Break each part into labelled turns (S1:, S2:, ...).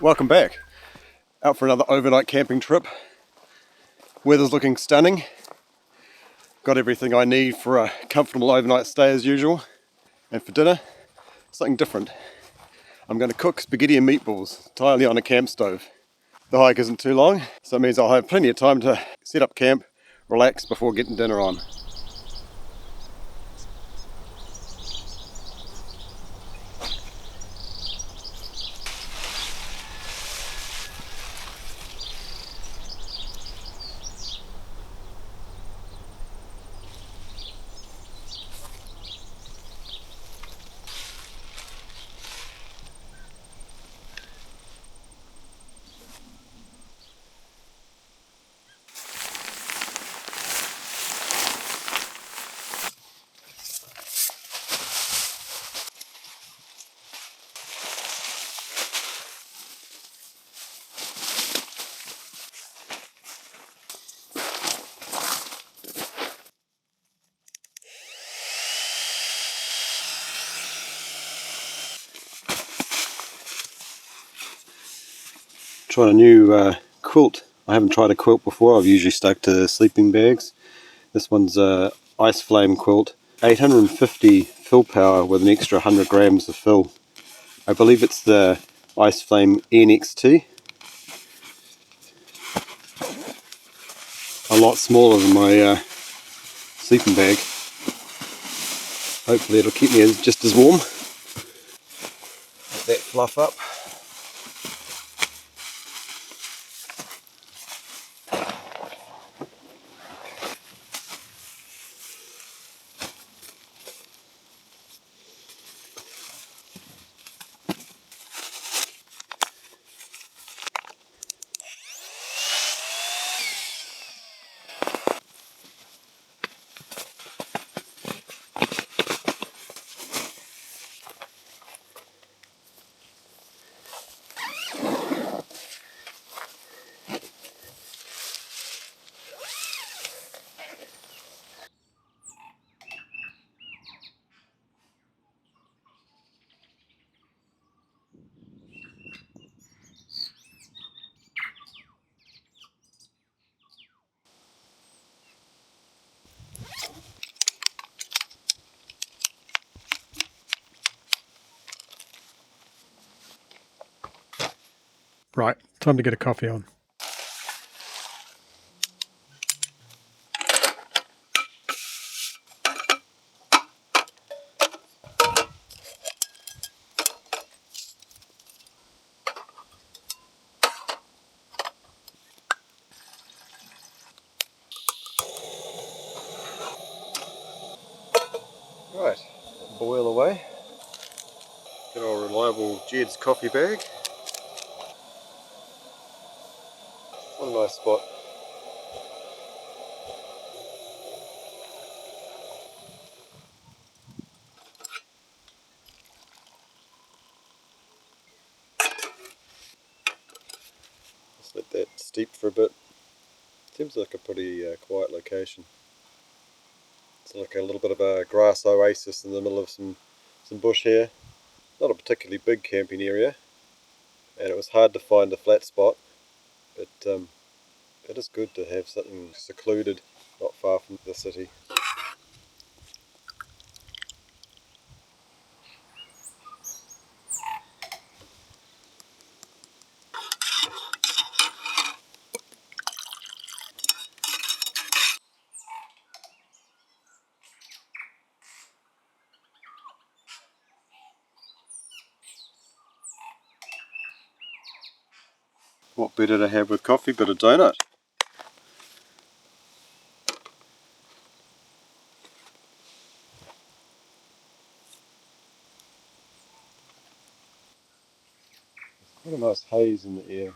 S1: Welcome back. Out for another overnight camping trip. Weather's looking stunning. Got everything I need for a comfortable overnight stay as usual. And for dinner, something different. I'm going to cook spaghetti and meatballs entirely on a camp stove. The hike isn't too long, so it means I'll have plenty of time to set up camp, relax before getting dinner on. Trying a new quilt. I haven't tried a quilt before. I've usually stuck to sleeping bags. This one's a ice flame quilt, 850 fill power with an extra 100 grams of fill. I believe it's the ice flame NXT. A lot smaller than my sleeping bag. Hopefully it'll keep me just as warm. Let that fluff up.
S2: Right, time to get a coffee on.
S1: Right, boil away. Good old reliable Jed's coffee bag. What a nice spot. Just let that steep for a bit. Seems like a pretty quiet location. It's like a little bit of a grass oasis in the middle of some bush here. Not a particularly big camping area, and it was hard to find a flat spot, but it is good to have something secluded, not far from the city. What better to have with coffee but a donut? What a nice haze in the air.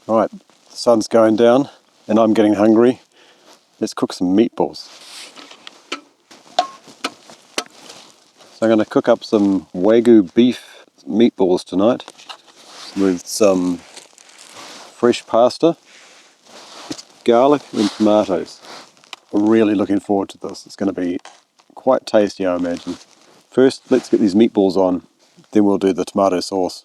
S1: Right, the sun's going down and I'm getting hungry. Let's cook some meatballs. So I'm going to cook up some Wagyu beef meatballs tonight with some fresh pasta, garlic and tomatoes. I'm really looking forward to this. It's going to be quite tasty, I imagine. First, let's get these meatballs on, then we'll do the tomato sauce.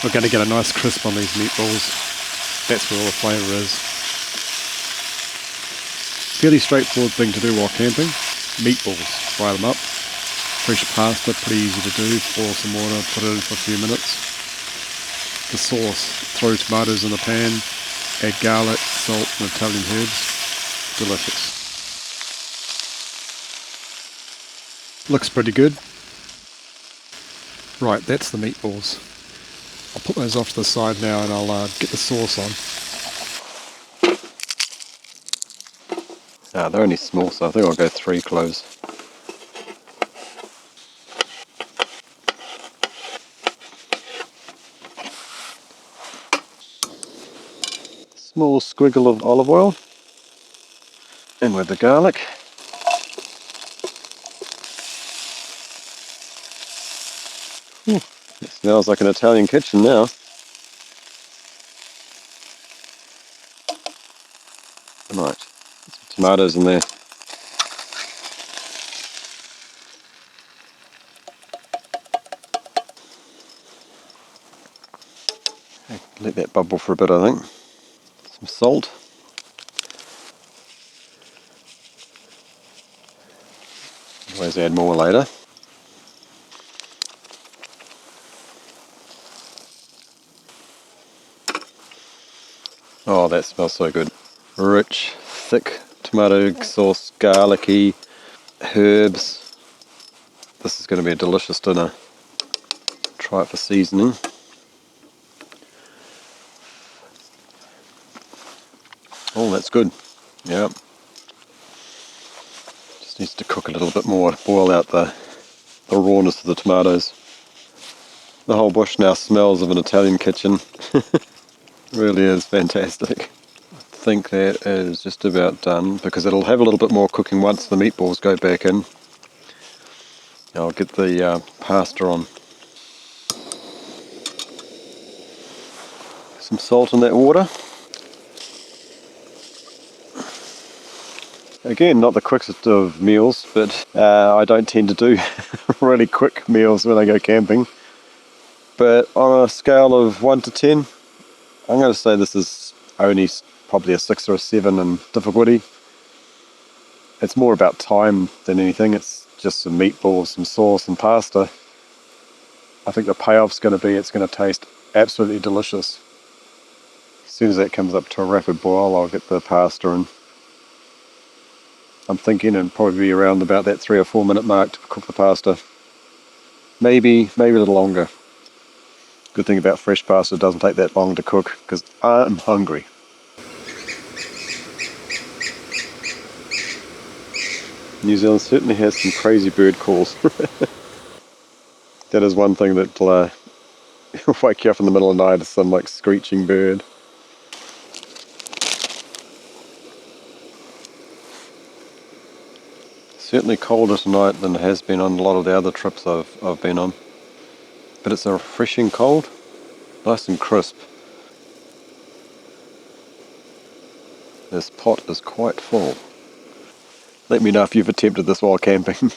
S2: We're going to get a nice crisp on these meatballs. That's where all the flavour is. Fairly straightforward thing to do while camping. Meatballs, fry them up. Fresh pasta, pretty easy to do. Boil some water, put it in for a few minutes. The sauce, throw tomatoes in the pan, add garlic, salt and Italian herbs. Delicious. Looks pretty good. Right, that's the meatballs. I'll put those off to the side now and I'll get the sauce on.
S1: They're only small, so I think I'll go 3 cloves. Small squiggle of olive oil. In with the garlic. It smells like an Italian kitchen now. Right, some tomatoes in there. Let that bubble for a bit, I think. Some salt. Always add more later. Oh, that smells so good. Rich, thick tomato sauce, garlicky, herbs. This is going to be a delicious dinner. Try it for seasoning. Oh, that's good. Yeah. Just needs to cook a little bit more to boil out the rawness of the tomatoes. The whole bush now smells of an Italian kitchen. Really is fantastic. I think that is just about done because it'll have a little bit more cooking once the meatballs go back in. I'll get the pasta on. Some salt in that water. Again, not the quickest of meals, but I don't tend to do really quick meals when I go camping. But on a scale of 1 to 10, I'm going to say this is only probably a 6 or a 7 in difficulty. It's more about time than anything. It's just some meatballs, some sauce and pasta. I think the payoff's going to be it's going to taste absolutely delicious. As soon as that comes up to a rapid boil, I'll get the pasta in. I'm thinking it'll probably be around about that 3 or 4 minute mark to cook the pasta. Maybe a little longer. Good thing about fresh pasta, it doesn't take that long to cook because I'm hungry. New Zealand certainly has some crazy bird calls. That is one thing that'll wake you up in the middle of the night, is some like screeching bird. Certainly colder tonight than it has been on a lot of the other trips I've been on. But it's a refreshing cold, nice and crisp. This pot is quite full. Let me know if you've attempted this while camping.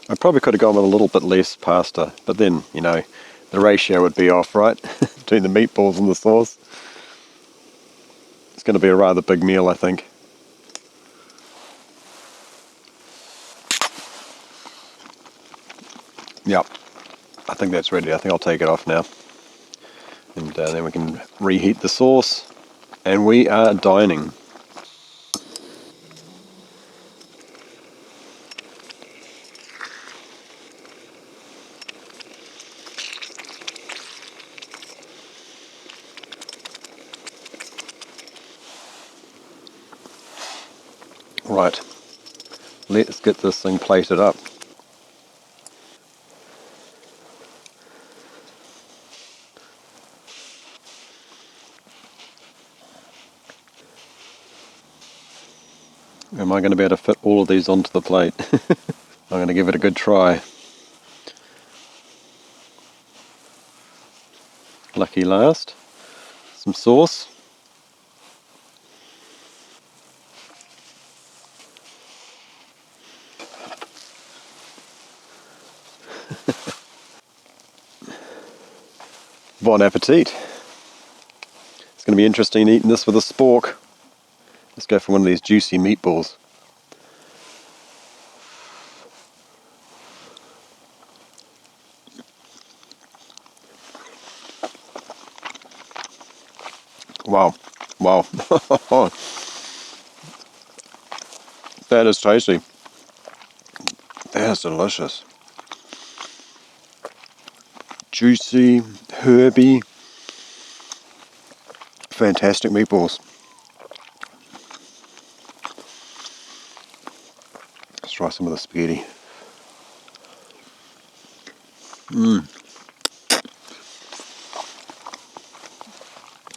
S1: I probably could have gone with a little bit less pasta, but then, you know, the ratio would be off, right? Between the meatballs and the sauce. It's going to be a rather big meal, I think. Yep, I think that's ready. I think I'll take it off now. And then we can reheat the sauce. And we are dining. Right, let's get this thing plated up. Am I going to be able to fit all of these onto the plate? I'm going to give it a good try. Lucky last. Some sauce. Bon appetit. It's going to be interesting eating this with a spork. Let's go for one of these juicy meatballs. Wow, wow. That is tasty. That is delicious. Juicy, herby, fantastic meatballs. Let's try some of the spaghetti.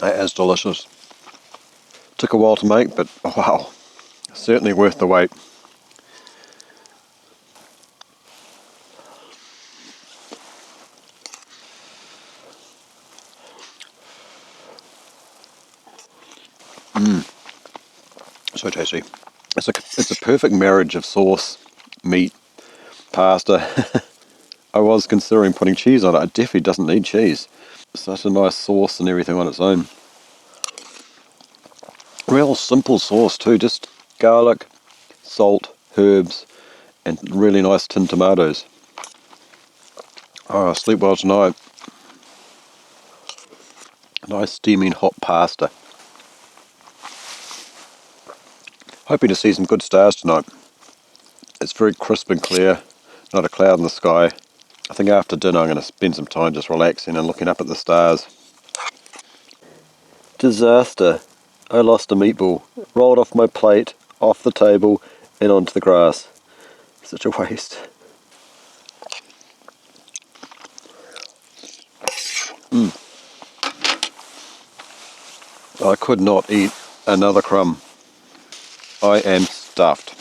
S1: That is delicious. Took a while to make, but wow, certainly worth the wait. So tasty. It's a perfect marriage of sauce, meat, pasta. I was considering putting cheese on it. It definitely doesn't need cheese. Such a nice sauce and everything on its own. Real simple sauce too, just garlic, salt, herbs, and really nice tinned tomatoes. Oh, sleep well tonight. Nice steaming hot pasta. Hoping to see some good stars tonight. It's very crisp and clear, not a cloud in the sky. I think after dinner I'm going to spend some time just relaxing and looking up at the stars. Disaster. I lost a meatball. Rolled off my plate, off the table, and onto the grass. Such a waste. I could not eat another crumb. I am stuffed.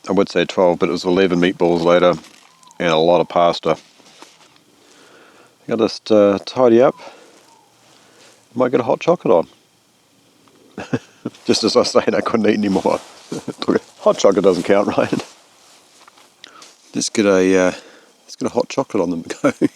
S1: I would say 12, but it was 11 meatballs later and a lot of pasta. I'll just tidy up. Might get a hot chocolate on. Just as I was saying, I couldn't eat anymore. Hot chocolate doesn't count, right? Let's get a hot chocolate on them to go.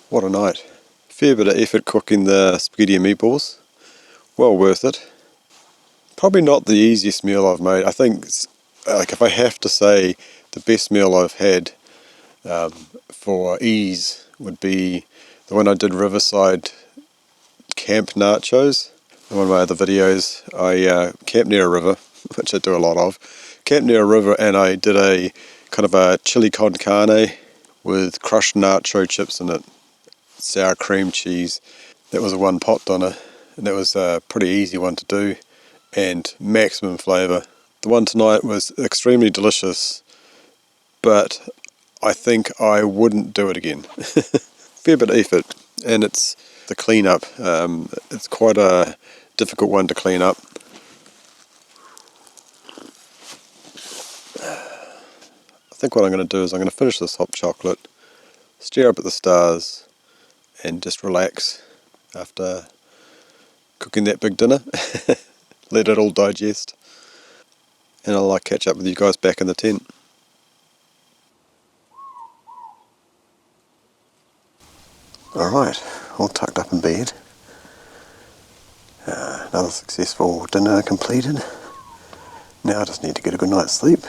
S1: What a night. Fair bit of effort cooking the spaghetti and meatballs. Well worth it. Probably not the easiest meal I've made. I think, like, if I have to say the best meal I've had for ease would be the one I did Riverside camp nachos. In one of my other videos, I camped near a river, which I do a lot of. Camped near a river and I did a kind of a chili con carne with crushed nacho chips in it, sour cream cheese. That was a one pot dinner, and that was a pretty easy one to do and maximum flavour. The one tonight was extremely delicious, but I think I wouldn't do it again. Fair bit of effort, and it's the clean-up. It's quite a difficult one to clean up. I think what I'm going to do is I'm going to finish this hot chocolate, stare up at the stars, and just relax after cooking that big dinner. Let it all digest, and I'll catch up with you guys back in the tent. Alright, all tucked up in bed. Another successful dinner completed. Now I just need to get a good night's sleep,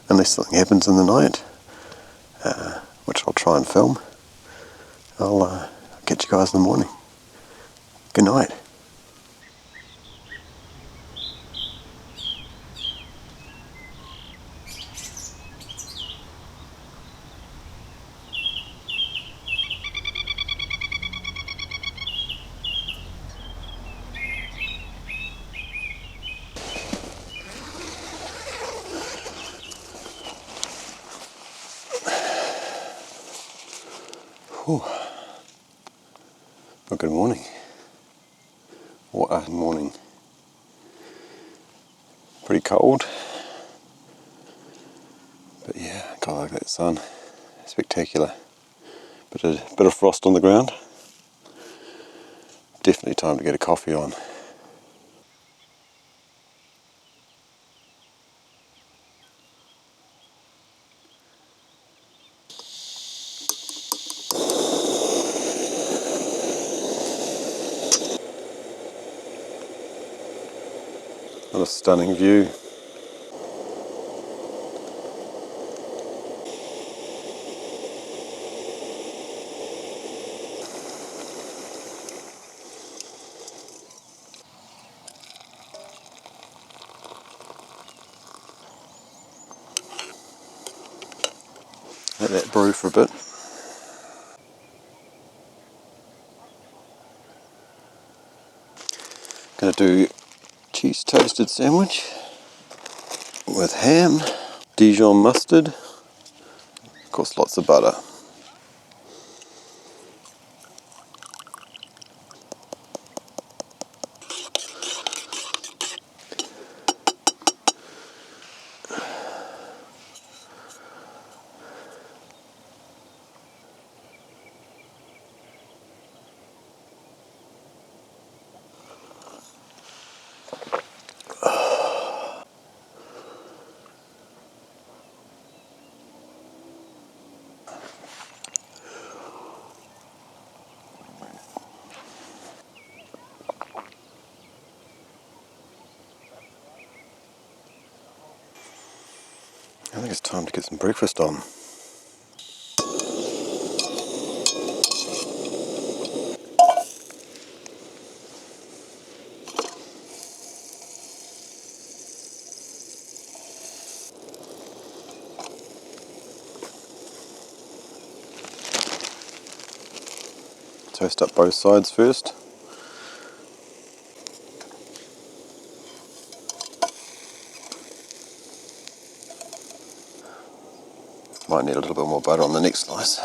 S1: unless something happens in the night, which I'll try and film. I'll catch you guys in the morning. Good night. Whew. Well, good morning. What a morning. Pretty cold. But yeah, God, like that sun. Spectacular. Bit of frost on the ground. Definitely time to get a coffee on. What a stunning view. Let that brew for a bit. Gonna do cheese toasted sandwich with ham, Dijon mustard, of course lots of butter. I think it's time to get some breakfast on. Toast up both sides first. Might need a little bit more butter on the next slice.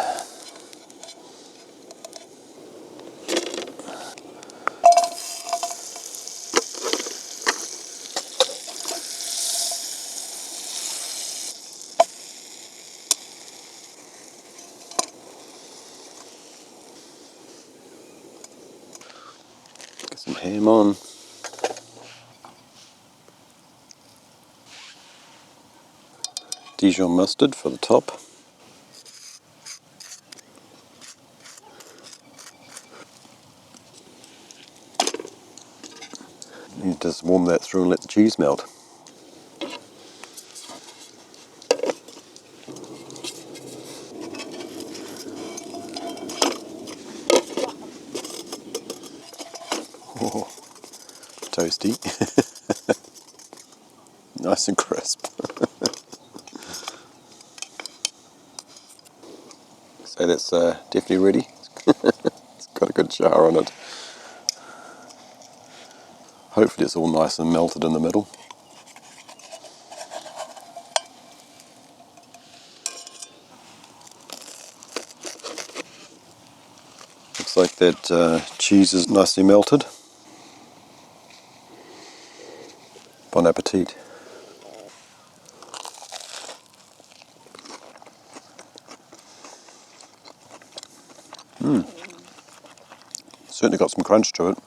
S1: Get some ham on. Dijon mustard for the top. You just warm that through and let the cheese melt. Oh, toasty. Nice and crisp. So that's definitely ready. It's got a good char on it. Hopefully it's all nice and melted in the middle. Looks like that cheese is nicely melted. Bon appetit. Certainly got some crunch to it.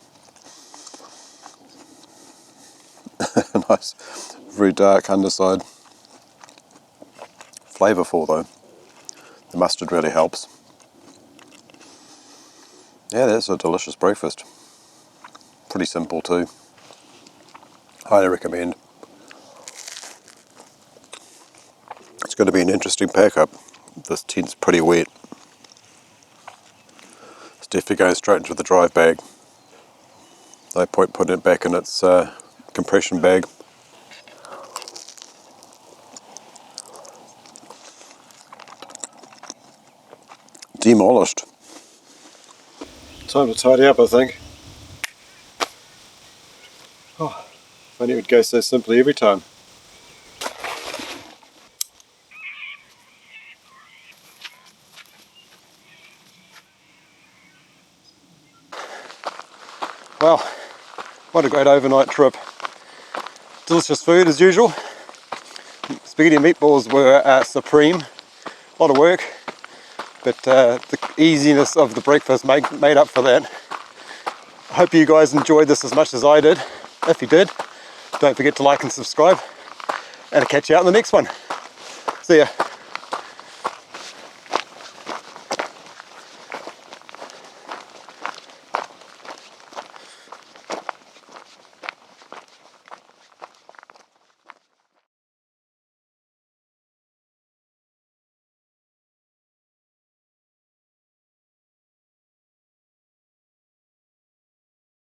S1: Nice, very dark underside. Flavourful though. The mustard really helps. Yeah, that's a delicious breakfast. Pretty simple too. Highly recommend. It's going to be an interesting pack up. This tent's pretty wet. It's definitely going straight into the dry bag. No point putting it back in its compression bag. Demolished. Time to tidy up, I think. Oh, if only it would go so simply every time. Well, what a great overnight trip. Delicious food as usual. Spaghetti and meatballs were supreme. A lot of work, but the easiness of the breakfast made up for that. I hope you guys enjoyed this as much as I did. If you did, don't forget to like and subscribe, and I'll catch you out in the next one. See ya.